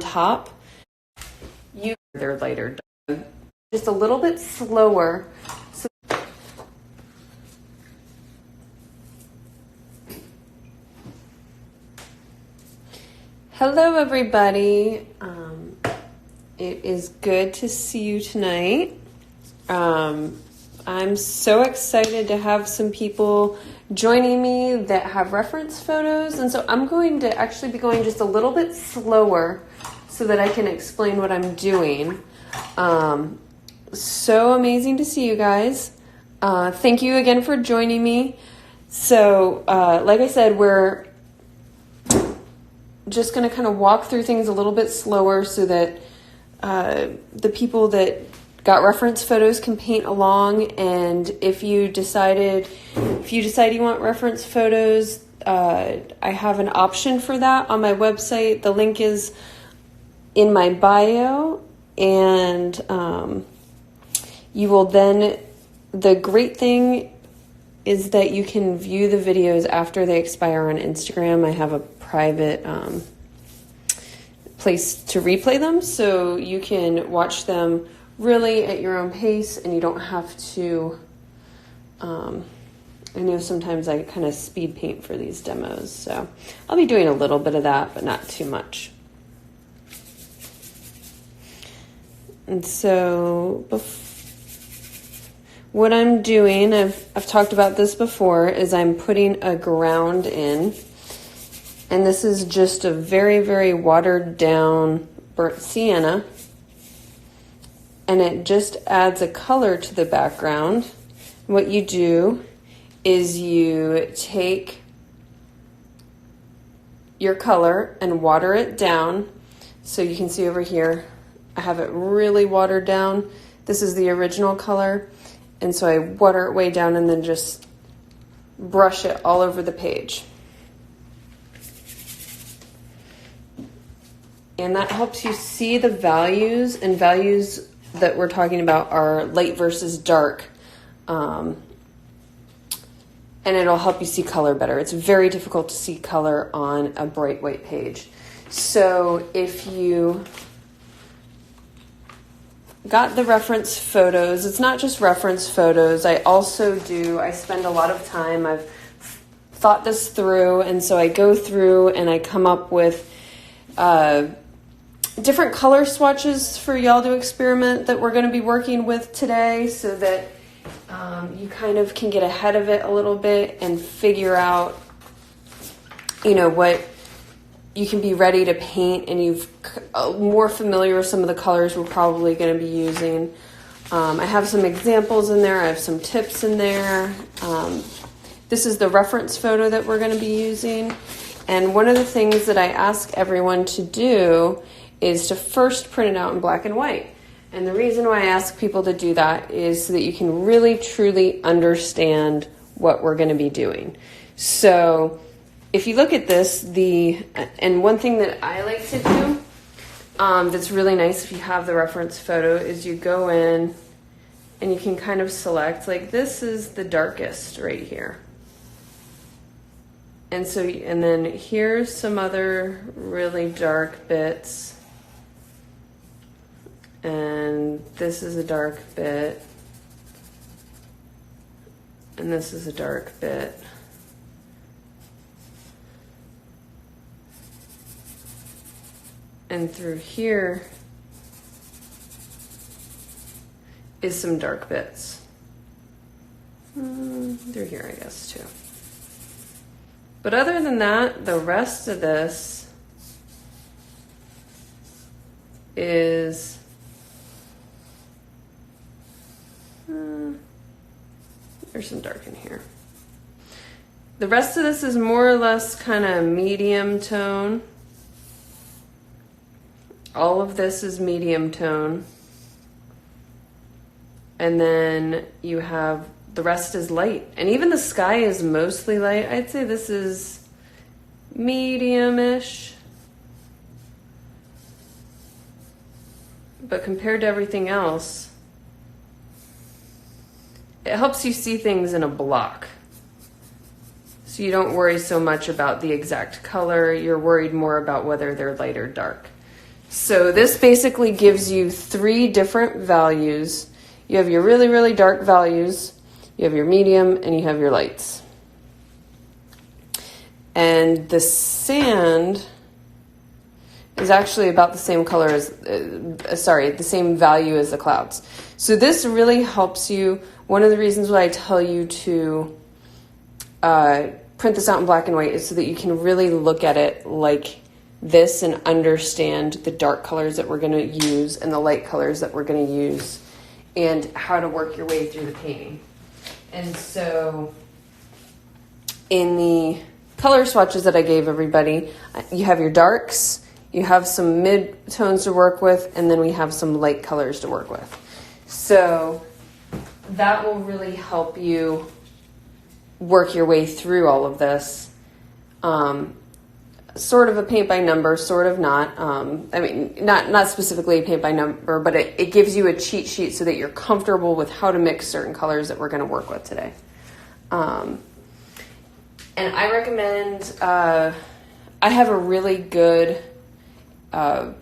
top. They're lighter, just a little bit slower. So hello, everybody. It is good to see you tonight. I'm so excited to have some people joining me that have reference photos. And so I'm going to actually be going just a little bit slower so that I can explain what I'm doing. So amazing to see you guys. Thank you again for joining me. So, like I said, we're just going to kind of walk through things a little bit slower so that the people that got reference photos can paint along. And if you decide you want reference photos, I have an option for that on my website. The link is in my bio, and you will then, the great thing is that you can view the videos after they expire on Instagram. I have a private place to replay them, so you can watch them really at your own pace, and you don't have to, I know sometimes I kind of speed paint for these demos, so I'll be doing a little bit of that, but not too much. And so what I'm doing, I've talked about this before, is I'm putting a ground in. And this is just a very, very watered down burnt sienna. And it just adds a color to the background. What you do is you take your color and water it down. So you can see over here, I have it really watered down. This is the original color. And so I water it way down and then just brush it all over the page. And that helps you see the values, and values that we're talking about are light versus dark. And it'll help you see color better. It's very difficult to see color on a bright white page. So if you got the reference photos, it's not just reference photos. I spend a lot of time. I've thought this through, and so I go through and I come up with different color swatches for y'all to experiment that we're going to be working with today, so that you kind of can get ahead of it a little bit and figure out, what you can be ready to paint, and you've more familiar with some of the colors we're probably going to be using. I have some examples in there. I have some tips in there. This is the reference photo that we're going to be using. And one of the things that I ask everyone to do is to first print it out in black and white. And the reason why I ask people to do that is so that you can really, truly understand what we're going to be doing. So if you look at this, and one thing that I like to do that's really nice if you have the reference photo is you go in and you can kind of select, like, this is the darkest right here. And then here's some other really dark bits. And this is a dark bit. And this is a dark bit. And through here is some dark bits. Through here, I guess, too. But other than that, the rest of this is there's some dark in here. The rest of this is more or less kind of medium tone. All of this is medium tone. And then you have, the rest is light. And even the sky is mostly light. I'd say this is medium-ish. But compared to everything else, it helps you see things in a block. So you don't worry so much about the exact color. You're worried more about whether they're light or dark. So this basically gives you 3 different values. You have your really, really dark values, you have your medium, and you have your lights. And the sand is actually about the same color as, the same value as the clouds. So this really helps you. One of the reasons why I tell you to print this out in black and white is so that you can really look at it like this and understand the dark colors that we're going to use and the light colors that we're going to use and how to work your way through the painting. And so in the color swatches that I gave everybody, you have your darks, you have some mid-tones to work with, and then we have some light colors to work with. So that will really help you work your way through all of this. Sort of a paint by number, sort of not. I mean, not specifically a paint by number, but it gives you a cheat sheet so that you're comfortable with how to mix certain colors that we're going to work with today. And I recommend, I have a really good, what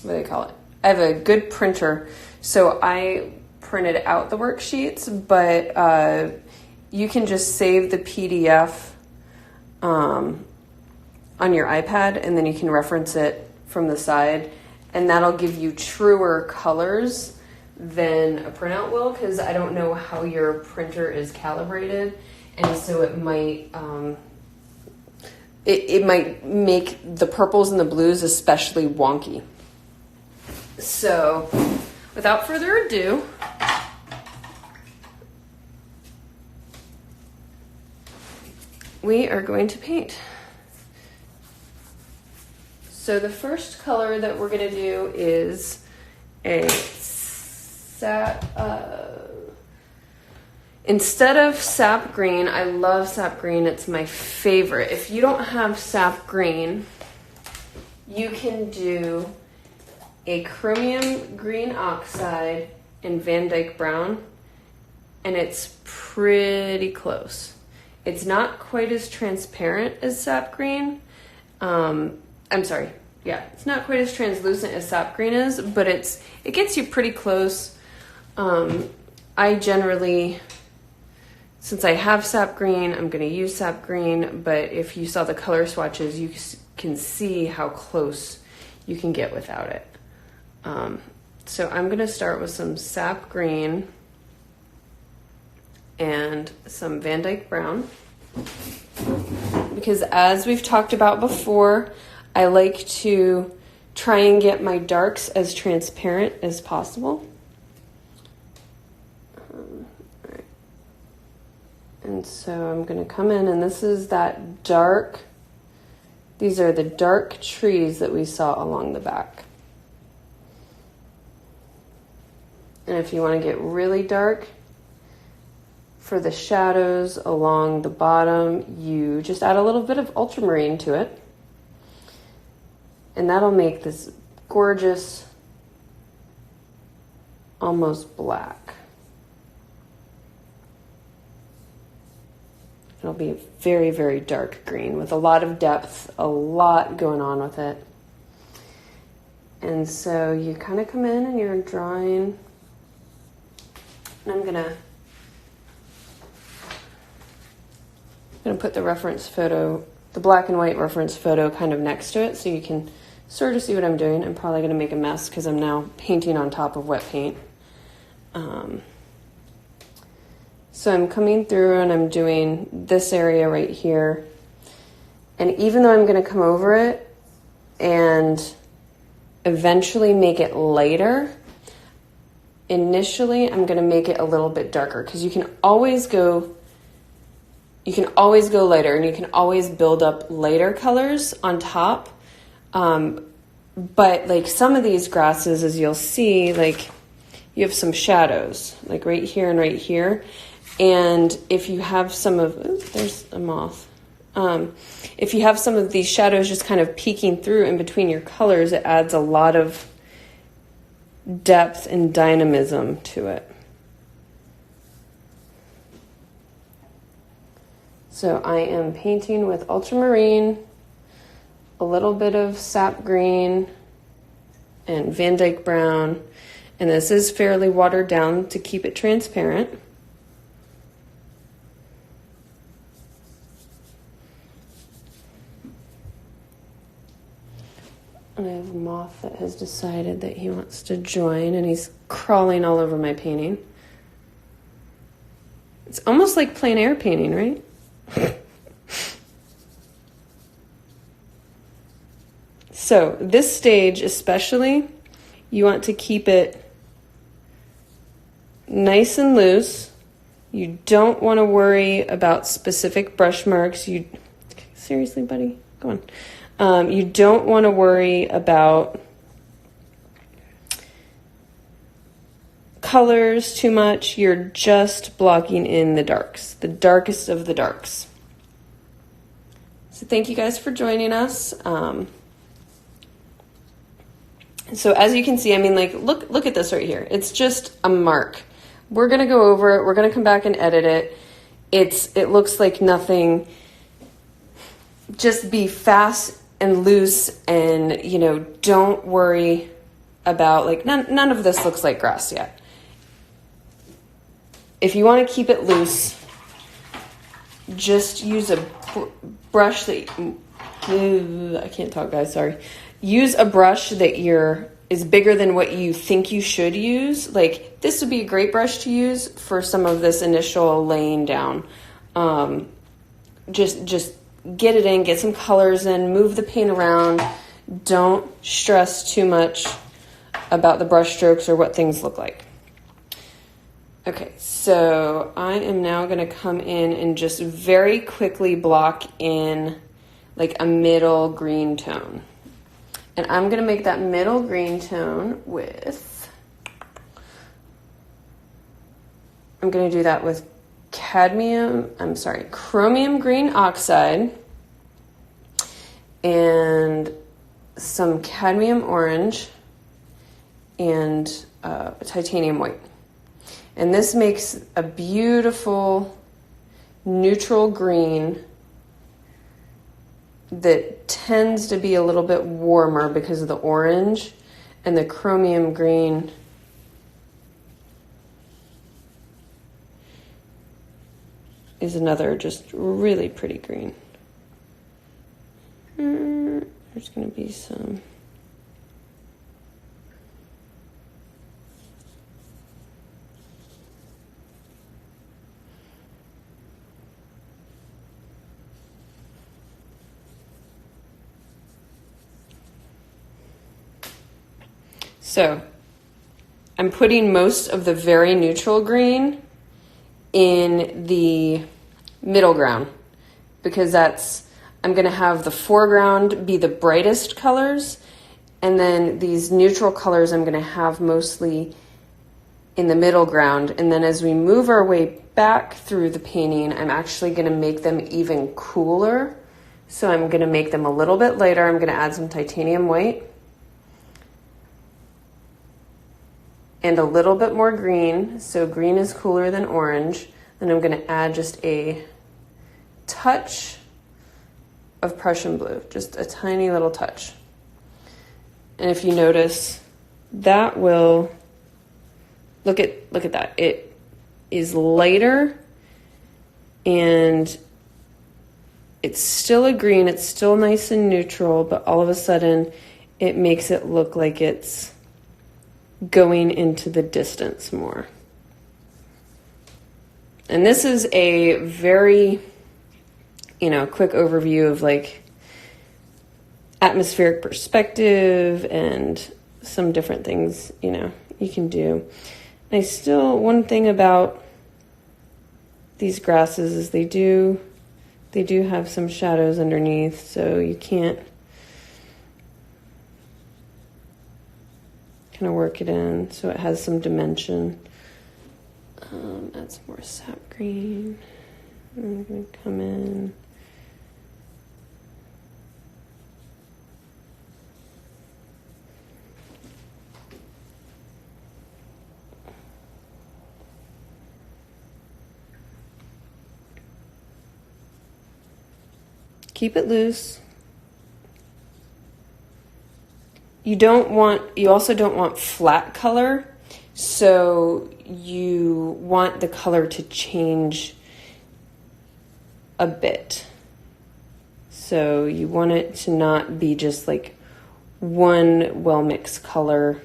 do they call it? I have a good printer, so I printed out the worksheets, but you can just save the PDF on your iPad, and then you can reference it from the side, and that'll give you truer colors than a printout will, because I don't know how your printer is calibrated, and so it might it might make the purples and the blues especially wonky. So without further ado, we are going to paint. So the first color that we're going to do is a instead of sap green. I love sap green. It's my favorite. If you don't have sap green, you can do a chromium green oxide and Van Dyke brown, and it's pretty close. It's not quite as transparent as sap green. I'm sorry. Yeah, it's not quite as translucent as sap green is, but it gets you pretty close. I generally, since I have sap green, I'm going to use sap green, but if you saw the color swatches, you can see how close you can get without it. So I'm going to start with some sap green and some Van Dyke brown, because as we've talked about before, I like to try and get my darks as transparent as possible. Right. And so I'm going to come in, and this is that dark, these are the dark trees that we saw along the back. And if you want to get really dark, for the shadows along the bottom, you just add a little bit of ultramarine to it. And that'll make this gorgeous, almost black. It'll be a very, very dark green with a lot of depth, a lot going on with it. And so you kind of come in and you're drawing, and I'm gonna put the reference photo, the black and white reference photo, kind of next to it so you can sort of see what I'm doing. I'm probably going to make a mess because I'm now painting on top of wet paint. So I'm coming through and I'm doing this area right here. And even though I'm going to come over it and eventually make it lighter, initially I'm going to make it a little bit darker, because you can always go lighter, and you can always build up lighter colors on top. But like some of these grasses, as you'll see, like you have some shadows, like right here and right here. And if you have some of, there's a moth. If you have some of these shadows just kind of peeking through in between your colors, it adds a lot of depth and dynamism to it. So I am painting with ultramarine, a little bit of sap green, and Van Dyke Brown. And this is fairly watered down to keep it transparent. And I have a moth that has decided that he wants to join, and he's crawling all over my painting. It's almost like plein air painting, right? So this stage especially, you want to keep it nice and loose. You don't want to worry about specific brush marks. Seriously, buddy? Go on. You don't want to worry about colors too much. You're just blocking in the darks, the darkest of the darks. So thank you guys for joining us. So as you can see, I mean, like, look at this right here. It's just a mark. We're going to go over it. We're going to come back and edit it. It looks like nothing. Just be fast and loose, and, you know, don't worry about, like, none of this looks like grass yet. If you want to keep it loose, just use a brush that, I can't talk, guys, sorry. Use a brush that is bigger than what you think you should use. Like, this would be a great brush to use for some of this initial laying down. Just get it in, get some colors in, move the paint around. Don't stress too much about the brush strokes or what things look like. Okay, so I am now going to come in and just very quickly block in like a middle green tone. And I'm going to make that middle green tone with, I'm going to do that with chromium green oxide and some cadmium orange and titanium white. And this makes a beautiful neutral green that tends to be a little bit warmer because of the orange, and the chromium green is another just really pretty green. There's going to be some. So I'm putting most of the very neutral green in the middle ground because I'm going to have the foreground be the brightest colors, and then these neutral colors I'm going to have mostly in the middle ground. And then as we move our way back through the painting, I'm actually going to make them even cooler. So I'm going to make them a little bit lighter. I'm going to add some titanium white and a little bit more green. So green is cooler than orange. Then I'm going to add just a touch of Prussian blue, just a tiny little touch. And if you notice, that will, look at that. It is lighter and it's still a green. It's still nice and neutral, but all of a sudden it makes it look like it's going into the distance more. And this is a very, quick overview of like atmospheric perspective and some different things, you can do. And one thing about these grasses is they do have some shadows underneath, so you can't kind of work it in so it has some dimension. Add some more sap green. I'm going to come in. Keep it loose. you also don't want flat color, so you want the color to change a bit. So you want it to not be just like one well-mixed color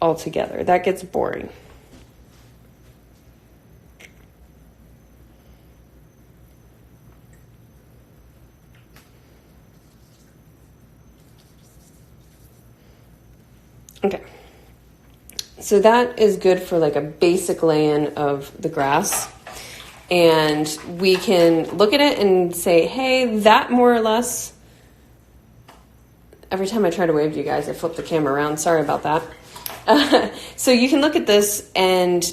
altogether. That gets boring. Okay, so that is good for like a basic lay-in of the grass. And we can look at it and say, hey, that more or less, every time I try to wave to you guys, I flip the camera around. Sorry about that. So you can look at this and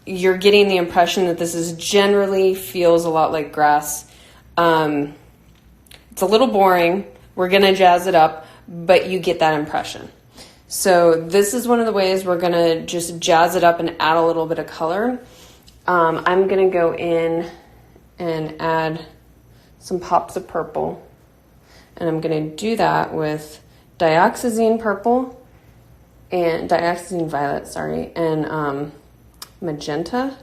you're getting the impression that this is generally feels a lot like grass. It's a little boring. We're going to jazz it up, but you get that impression. So this is one of the ways we're going to just jazz it up and add a little bit of color. I'm going to go in and add some pops of purple. And I'm going to do that with dioxazine purple and dioxazine violet, and magenta.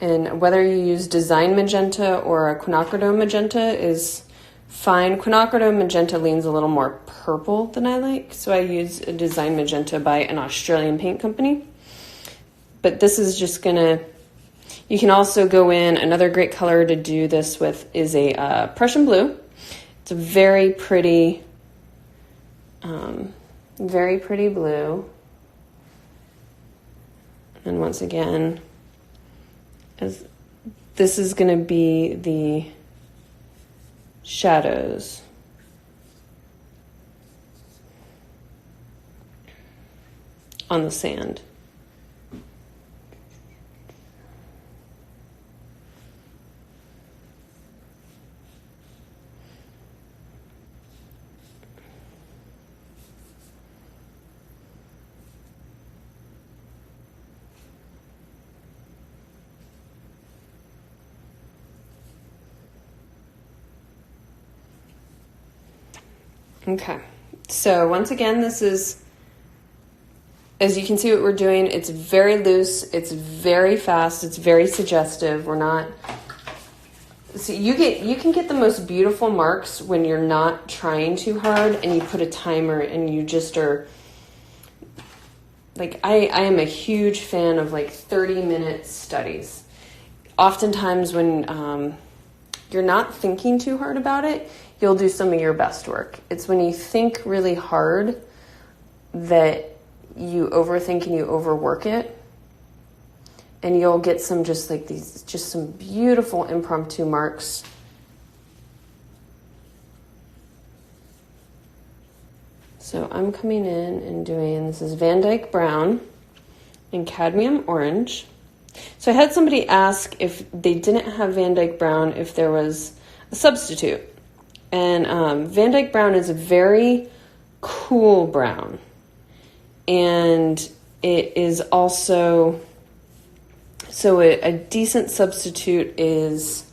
And whether you use design magenta or a quinacridone magenta is fine. Quinacridone magenta leans a little more purple than I like, so I use a design magenta by an Australian paint company. But this is just gonna, you can also go in, another great color to do this with is a Prussian blue. It's a very pretty blue. And once again, as this is gonna be the shadows. On the sand. Okay, so once again, this is, as you can see what we're doing, it's very loose, it's very fast, it's very suggestive. We're not, so you can get the most beautiful marks when you're not trying too hard and you put a timer and you just are, like, I am a huge fan of like 30-minute studies. Oftentimes when you're not thinking too hard about it, you'll do some of your best work. It's when you think really hard that you overthink and you overwork it, and you'll get some just like these, just some beautiful impromptu marks. So I'm coming in and doing, this is Van Dyke Brown and Cadmium Orange. So I had somebody ask if they didn't have Van Dyke Brown, if there was a substitute. And Van Dyke Brown is a very cool brown. And it is also, so a decent substitute is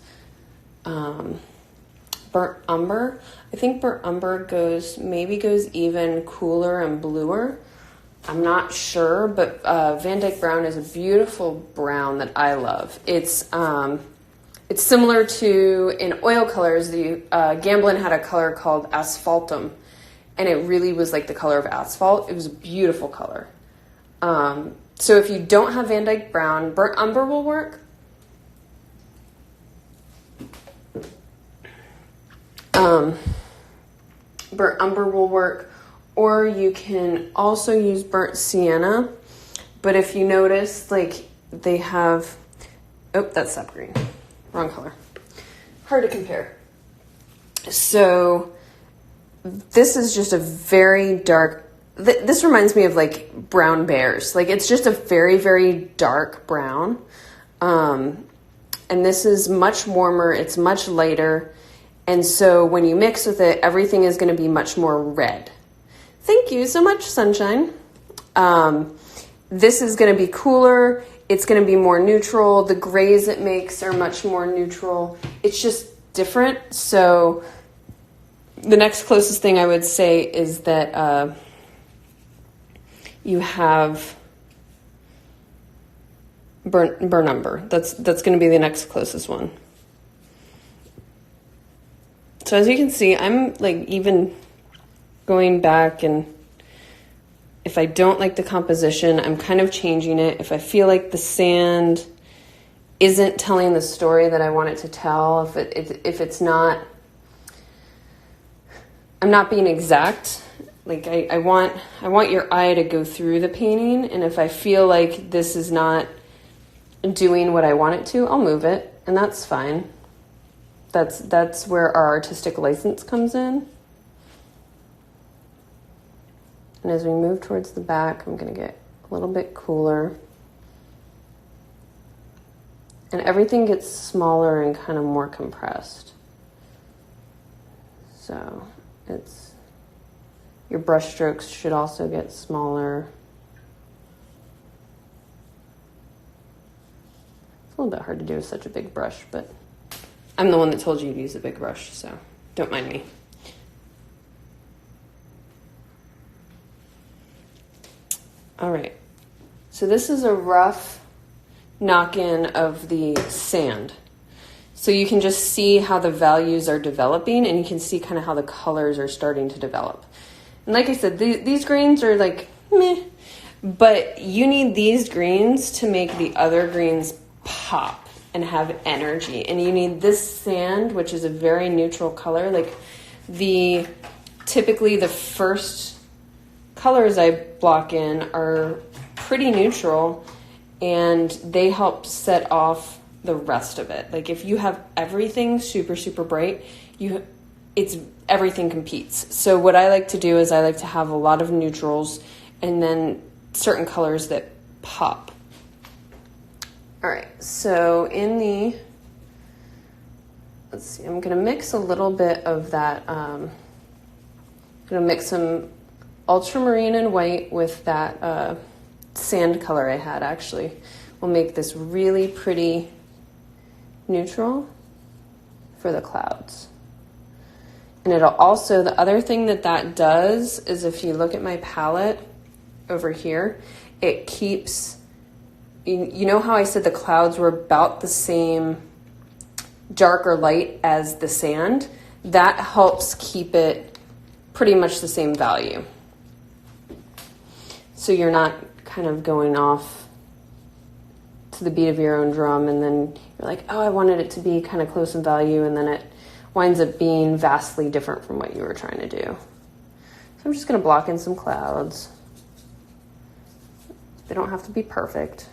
burnt umber. I think burnt umber goes even cooler and bluer. I'm not sure, but Van Dyke Brown is a beautiful brown that I love. It's similar to, in oil colors, the Gamblin had a color called asphaltum, and it really was like the color of asphalt. It was a beautiful color. So if you don't have Van Dyke Brown, burnt umber will work. Burnt umber will work, or you can also use burnt sienna. But if you notice, like they have, oh, that's sap green. Wrong color. Hard to compare. So this is just a very dark, this reminds me of like brown bears. Like it's just a very, very dark brown. And this is much warmer. It's much lighter. And so when you mix with it, everything is going to be much more red. Thank you so much, Sunshine. This is going to be cooler. It's going to be more neutral. The grays it makes are much more neutral. It's just different. So the next closest thing I would say is that you have burn umber. That's going to be the next closest one. So as you can see, I'm like even going back, and if I don't like the composition, I'm kind of changing it. If I feel like the sand isn't telling the story that I want it to tell, if it's not, I'm not being exact. Like I want your eye to go through the painting, and if I feel like this is not doing what I want it to, I'll move it, and that's fine. That's where our artistic license comes in. And as we move towards the back, I'm going to get a little bit cooler. And everything gets smaller and kind of more compressed. So your brush strokes should also get smaller. It's a little bit hard to do with such a big brush, but I'm the one that told you to use a big brush, so don't mind me. All right, so this is a rough knock-in of the sand. So you can just see how the values are developing, and you can see kind of how the colors are starting to develop. And like I said, these greens are like meh, but you need these greens to make the other greens pop and have energy. And you need this sand, which is a very neutral color. Like typically the first colors I block in are pretty neutral, and they help set off the rest of it. Like if you have everything super, super bright, everything competes. So what I like to do is I like to have a lot of neutrals and then certain colors that pop. All right, so let's see, I'm gonna mix a little bit of that, I'm gonna mix some ultramarine and white with that sand color I had actually. We'll make this really pretty neutral for the clouds. And it'll also, the other thing that does is if you look at my palette over here, it keeps, you know how I said the clouds were about the same dark or light as the sand? That helps keep it pretty much the same value. So you're not kind of going off to the beat of your own drum, and then you're like, oh, I wanted it to be kind of close in value, and then it winds up being vastly different from what you were trying to do. So I'm just going to block in some clouds. They don't have to be perfect.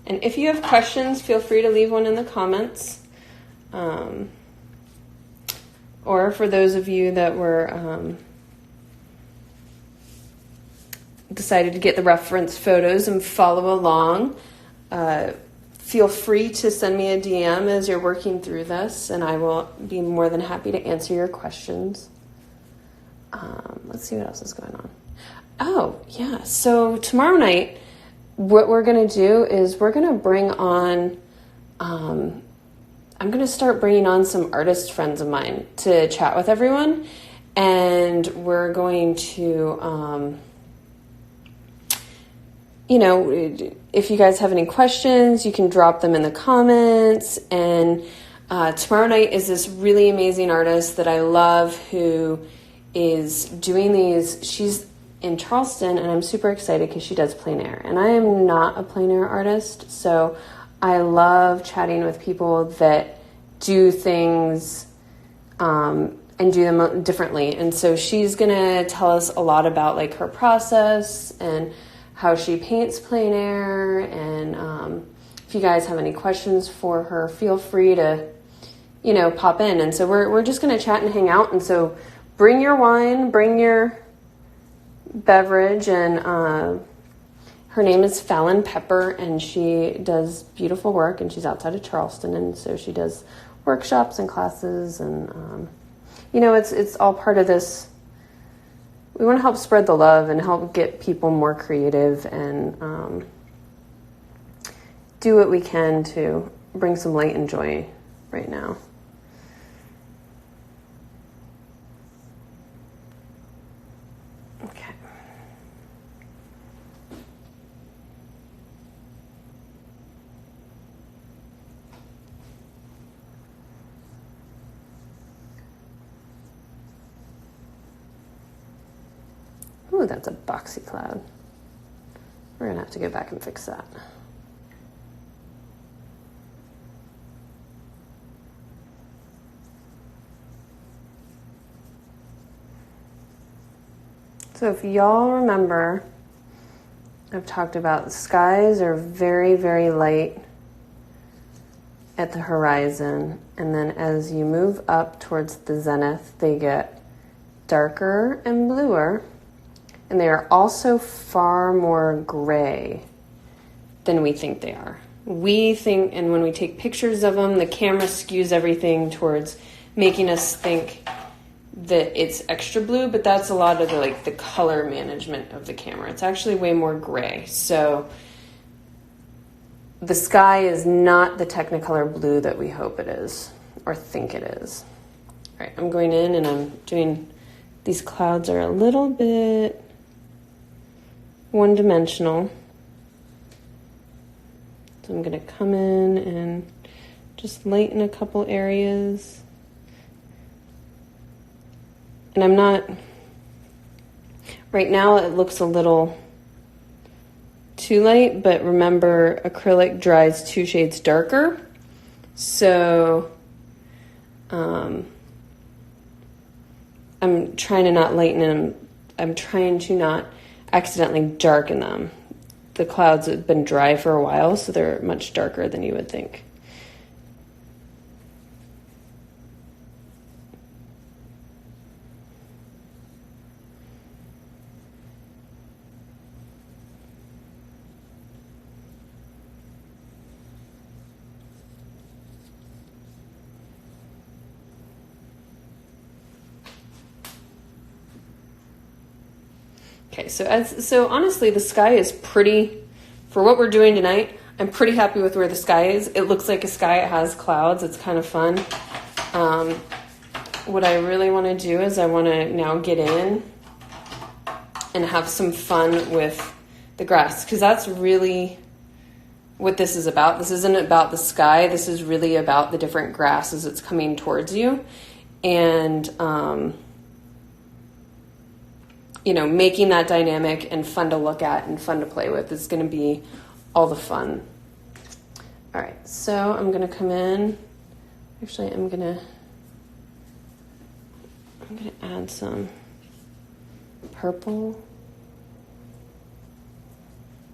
And if you have questions, feel free to leave one in the comments. Or for those of you that were decided to get the reference photos and follow along, feel free to send me a DM as you're working through this, and I will be more than happy to answer your questions. Let's see what else is going on. Oh, yeah. So tomorrow night, what we're going to do is we're going to bring on, I'm going to start bringing on some artist friends of mine to chat with everyone. And we're going to, if you guys have any questions, you can drop them in the comments. And tomorrow night is this really amazing artist that I love who is doing these. She's in Charleston, and I'm super excited because she does plein air, and I am not a plein air artist, so I love chatting with people that do things and do them differently. And so she's gonna tell us a lot about like her process and how she paints plein air. And if you guys have any questions for her, feel free to pop in. And so we're just gonna chat and hang out. And so bring your wine, bring your beverage, and her name is Fallon Pepper, and she does beautiful work, and she's outside of Charleston, and so she does workshops and classes, and it's all part of this we want to help spread the love and help get people more creative and do what we can to bring some light and joy right now. Okay. Ooh, that's a boxy cloud. We're gonna have to go back and fix that. So if y'all remember, I've talked about the skies are very, very light at the horizon. And then as you move up towards the zenith, they get darker and bluer. And they are also far more gray than we think they are. We think, and when we take pictures of them, the camera skews everything towards making us think that it's extra blue, but that's a lot of the color management of the camera. It's actually way more gray. So the sky is not the Technicolor blue that we hope it is or think it is. All right, I'm going in and I'm doing, these clouds are a little bit one-dimensional. So I'm gonna come in and just lighten a couple areas. And I'm not, right now it looks a little too light, but remember acrylic dries 2 shades darker. So I'm trying to not lighten them. I'm trying to not accidentally darken them. The clouds have been dry for a while, so they're much darker than you would think. Okay, so honestly, the sky is pretty, for what we're doing tonight, I'm pretty happy with where the sky is. It looks like a sky, it has clouds, it's kind of fun. What I really want to do is I want to now get in and have some fun with the grass, because that's really what this is about. This isn't about the sky, this is really about the different grasses that's coming towards you. And you know, making that dynamic and fun to look at and fun to play with is going to be all the fun. All right, so I'm going to come in. Actually, I'm going to add some purple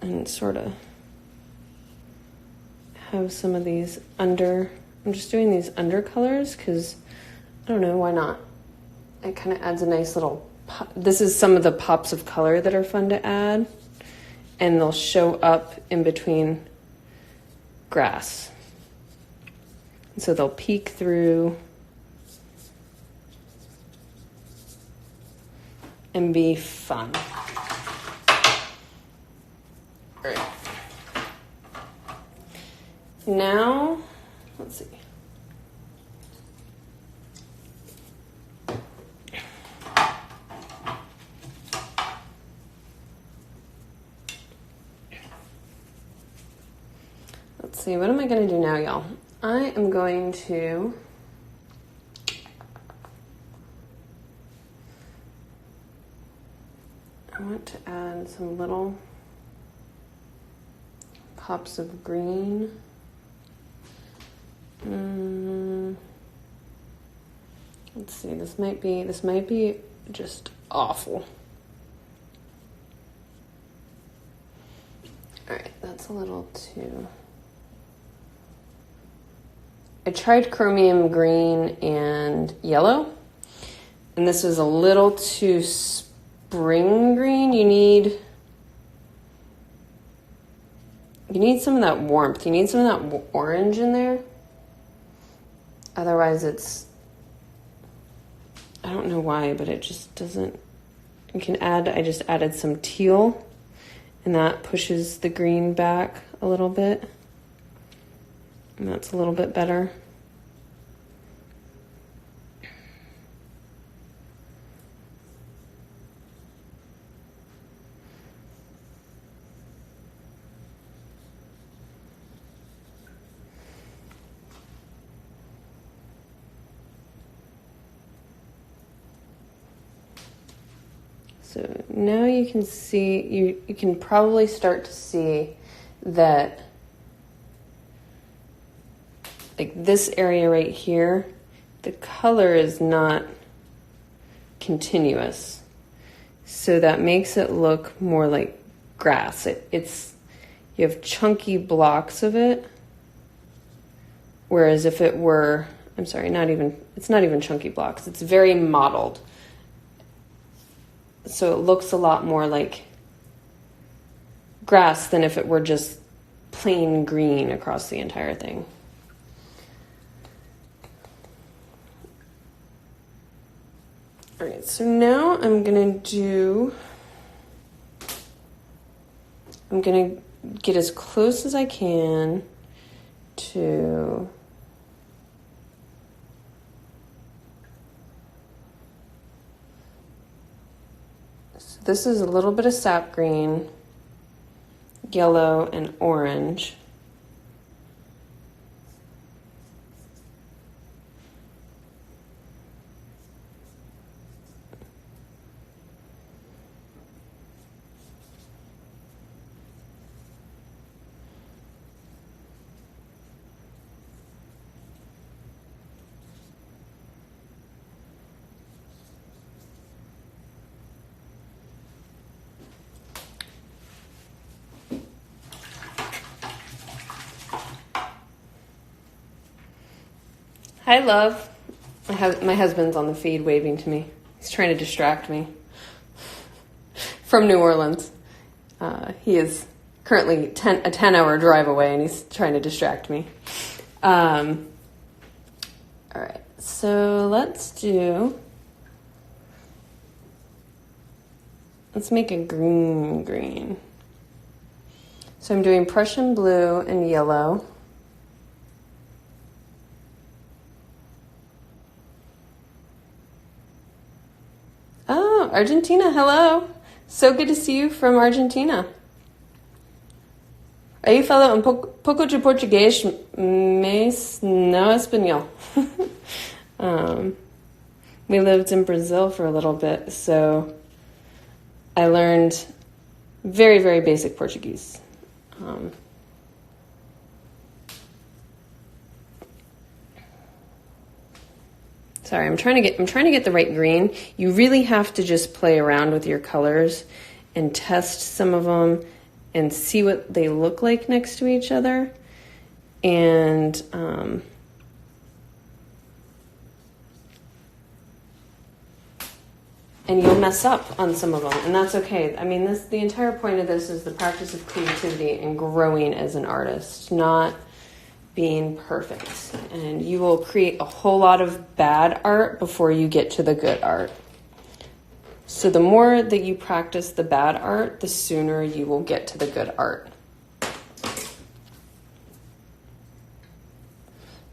and sort of have some of these under. I'm just doing these under colors because I don't know, why not? It kind of adds a nice little. This is some of the pops of color that are fun to add, and they'll show up in between grass. And so they'll peek through and be fun. All right. Now, let's see. Let's see, what am I going to do now, y'all? I am going to I want to add some little pops of green. Let's see, this might be just awful. All right, that's a little too. I tried chromium green and yellow, and this was a little too spring green. You need some of that warmth. You need some of that orange in there. Otherwise it's, I don't know why, but it just doesn't, You can add, I just added some teal, and that pushes the green back a little bit. And that's a little bit better. So now you can see, you can probably start to see that like this area right here, the color is not continuous. So that makes it look more like grass. You have chunky blocks of it. Whereas if it were, I'm sorry, it's not even chunky blocks. It's very mottled. So it looks a lot more like grass than if it were just plain green across the entire thing. All right, so now I'm gonna get as close as I can to this is a little bit of sap green, yellow, and orange. Hi, love. My husband's on the feed waving to me. He's trying to distract me from New Orleans. He is currently a 10-hour drive away, and he's trying to distract me. All right, so let's make a green. So I'm doing Prussian blue and yellow. Oh, Argentina, hello. So good to see you from Argentina. Aí fala pouco de português, mas não espanhol. We lived in Brazil for a little bit, so I learned very, very basic Portuguese. Sorry, I'm trying to get the right green. You really have to just play around with your colors and test some of them and see what they look like next to each other. And you'll mess up on some of them, and that's okay. I mean, the entire point of this is the practice of creativity and growing as an artist, not being perfect. And you will create a whole lot of bad art before you get to the good art. So the more that you practice the bad art, the sooner you will get to the good art.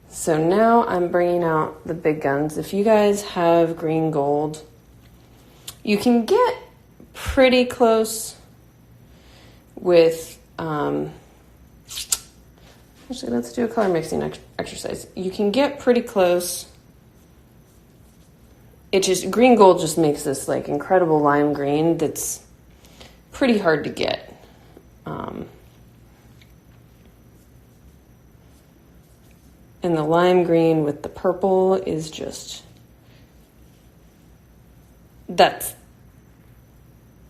So now I'm bringing out the big guns. If you guys have green gold, you can get pretty close with, actually, let's do a color mixing exercise. You can get pretty close. Green gold just makes this like incredible lime green that's pretty hard to get. And the lime green with the purple is just,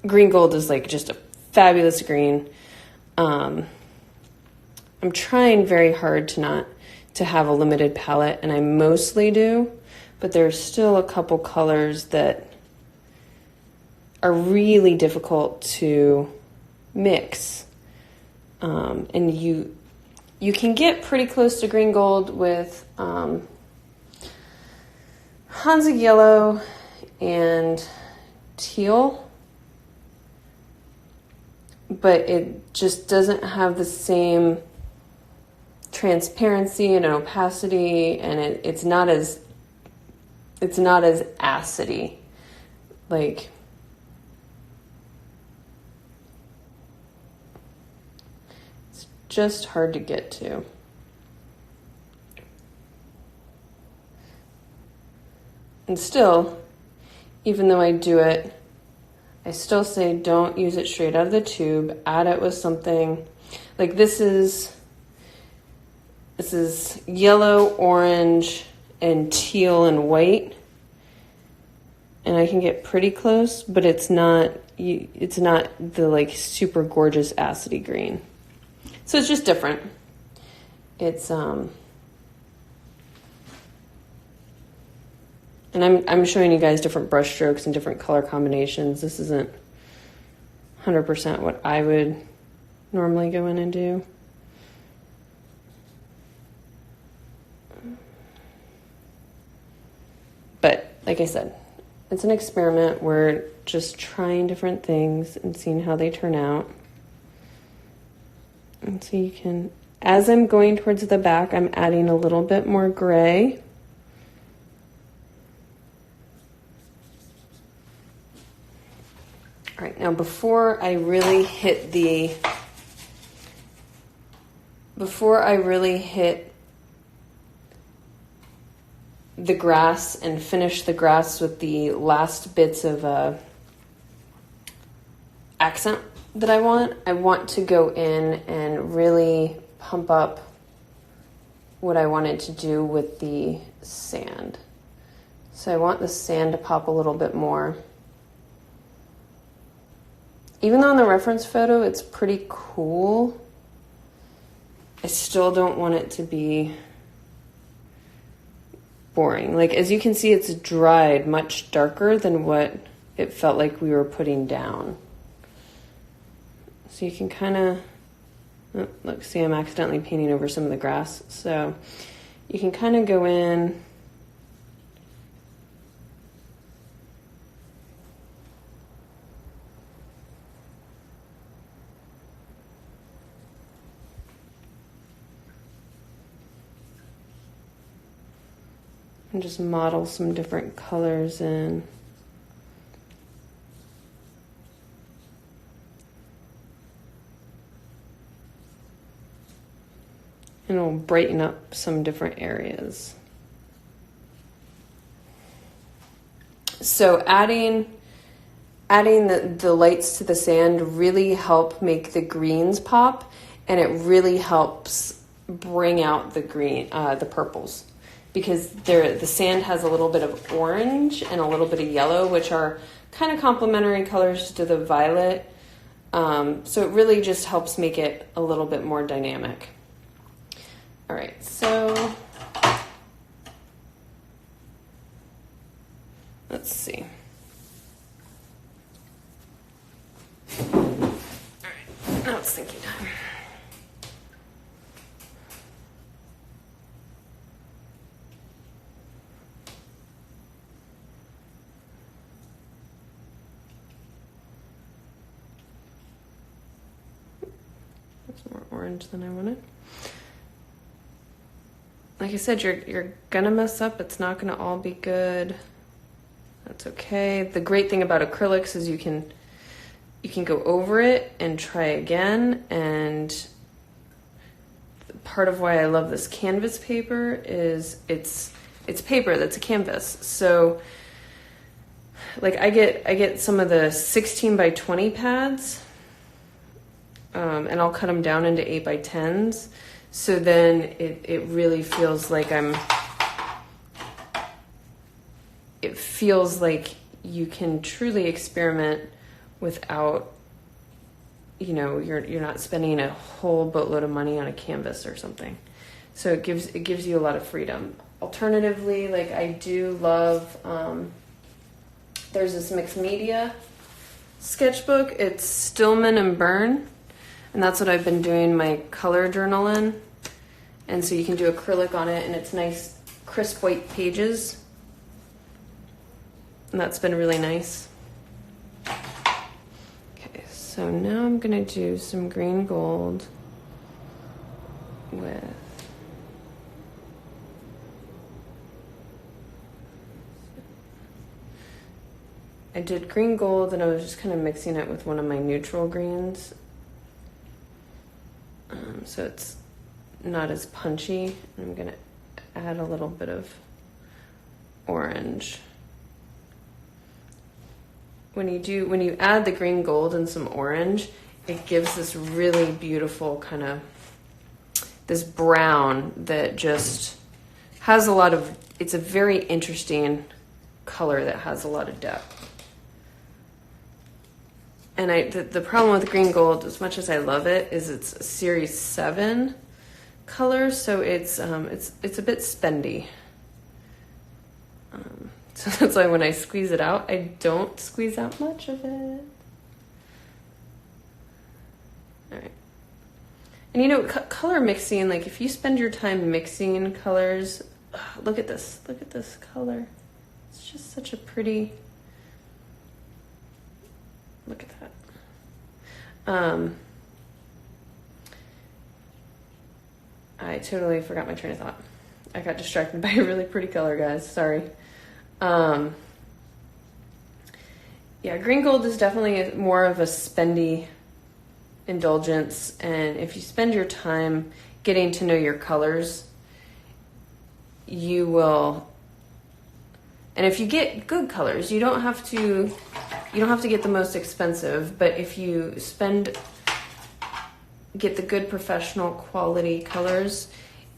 green gold is like just a fabulous green. I'm trying very hard to have a limited palette, and I mostly do, but there's still a couple colors that are really difficult to mix. And you can get pretty close to green gold with Hansa yellow and teal. but it just doesn't have the same transparency and opacity, and it's not as acidy. Like, it's just hard to get to. And still, even though I do it, I still say don't use it straight out of the tube. Add it with something. Like this is yellow, orange, and teal and white. And I can get pretty close, but it's not the like super gorgeous acidy green. So it's just different. It's and I'm showing you guys different brush strokes and different color combinations. This isn't 100% what I would normally go in and do. But like I said, it's an experiment. We're just trying different things and seeing how they turn out. And so you can, as I'm going towards the back, I'm adding a little bit more gray. All right, now before I really hit the grass and finish the grass with the last bits of accent that I want to go in and really pump up what I wanted to do with the sand. So I want the sand to pop a little bit more. Even though in the reference photo it's pretty cool, I still don't want it to be boring. Like, as you can see, it's dried much darker than what it felt like we were putting down. So you can kind of, oh, look, see, I'm accidentally painting over some of the grass. So you can kind of go in and just model some different colors in. And it'll brighten up some different areas. So adding the lights to the sand really help make the greens pop, and it really helps bring out the green, the purples. Because the sand has a little bit of orange and a little bit of yellow, which are kind of complementary colors to the violet. So it really just helps make it a little bit more dynamic. All right, so let's see. All right, now it's thinking time. More orange than I wanted. Like I said, you're gonna mess up. It's not gonna all be good. That's okay. The great thing about acrylics is you can go over it and try again. And part of why I love this canvas paper is it's paper that's a canvas. So like I get some of the 16 by 20 pads. And I'll cut them down into 8 by 10s. So then it really feels like it feels like you can truly experiment without, you're not spending a whole boatload of money on a canvas or something. So it gives you a lot of freedom. Alternatively, like I do love, there's this mixed media sketchbook. It's Stillman and Byrne. And that's what I've been doing my color journal in. And so you can do acrylic on it, and it's nice, crisp white pages. And that's been really nice. Okay, so So now I'm gonna do some green gold with I did green gold and I was just kind of mixing it with one of my neutral greens. So it's not as punchy. I'm gonna add a little bit of orange. When you add the green gold and some orange, it gives this really beautiful kind of this brown that just has a lot of, it's a very interesting color that has a lot of depth. And the problem with green gold, as much as I love it, is it's a series 7 color, so it's a bit spendy. So that's why when I squeeze it out, I don't squeeze out much of it. All right. And you know, color mixing, like if you spend your time mixing colors, look at this color. It's just such a pretty, look at that. I totally forgot my train of thought. I got distracted by a really pretty color, guys. Sorry. Yeah, green gold is definitely more of a spendy indulgence, and if you spend your time getting to know your colors, you will. And if you get good colors, you don't have to get the most expensive, but if you get the good professional quality colors,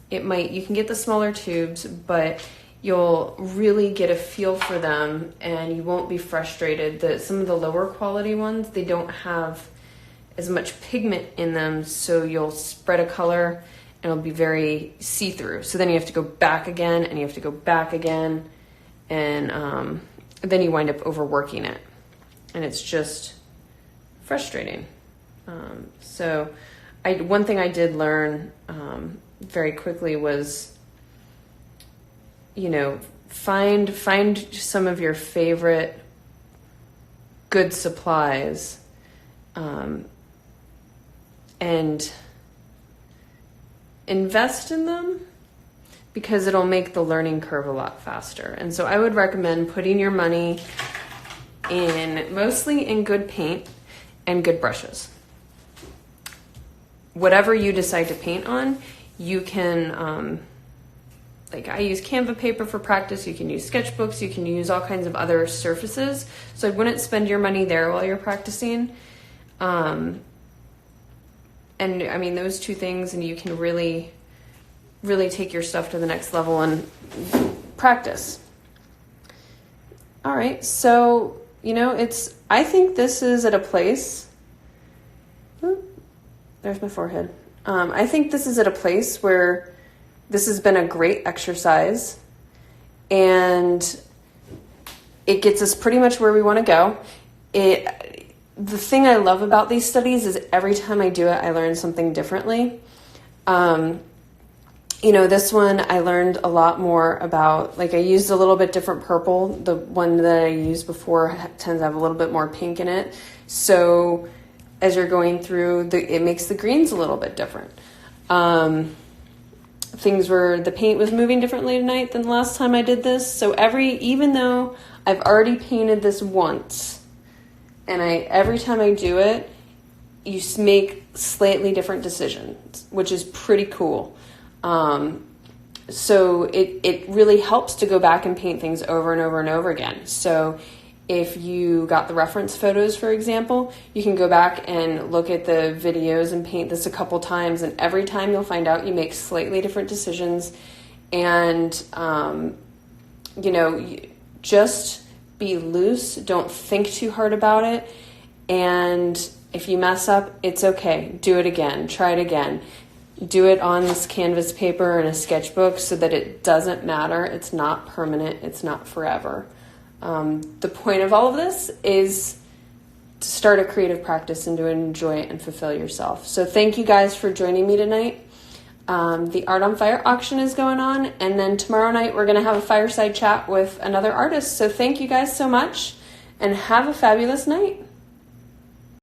you can get the smaller tubes, but you'll really get a feel for them and you won't be frustrated. Some of the lower quality ones, they don't have as much pigment in them, so you'll spread a color and it'll be very see-through. So then you have to go back again and you have to go back again, and then you wind up overworking it, and it's just frustrating. So one thing I did learn very quickly was, you know, find some of your favorite good supplies, and invest in them, because it'll make the learning curve a lot faster. And so I would recommend putting your money mostly in good paint and good brushes. Whatever you decide to paint on, you can, like I use Canva paper for practice, you can use sketchbooks, you can use all kinds of other surfaces. So I wouldn't spend your money there while you're practicing. And I mean, those two things, and you can really, really take your stuff to the next level and practice. All right. So, you know, I think this is at a place, there's my forehead. I think this is at a place where this has been a great exercise, and it gets us pretty much where we want to go. The thing I love about these studies is every time I do it, I learn something differently. You know, this one I learned a lot more about, like I used a little bit different purple. The one that I used before tends to have a little bit more pink in it. So as you're going through, it makes the greens a little bit different. The paint was moving differently tonight than the last time I did this. So even though I've already painted this once, and every time I do it, you make slightly different decisions, which is pretty cool. So it really helps to go back and paint things over and over and over again. So if you got the reference photos, for example, you can go back and look at the videos and paint this a couple times, and every time you'll find out you make slightly different decisions. And, you know, just be loose. Don't think too hard about it. And if you mess up, it's okay. Do it again. Try it again. Do it on this canvas paper and a sketchbook so that it doesn't matter. It's not permanent. It's not forever. The point of all of this is to start a creative practice and to enjoy it and fulfill yourself. So thank you guys for joining me tonight. The Art on Fire auction is going on, and then tomorrow night we're going to have a fireside chat with another artist. So thank you guys so much, and have a fabulous night.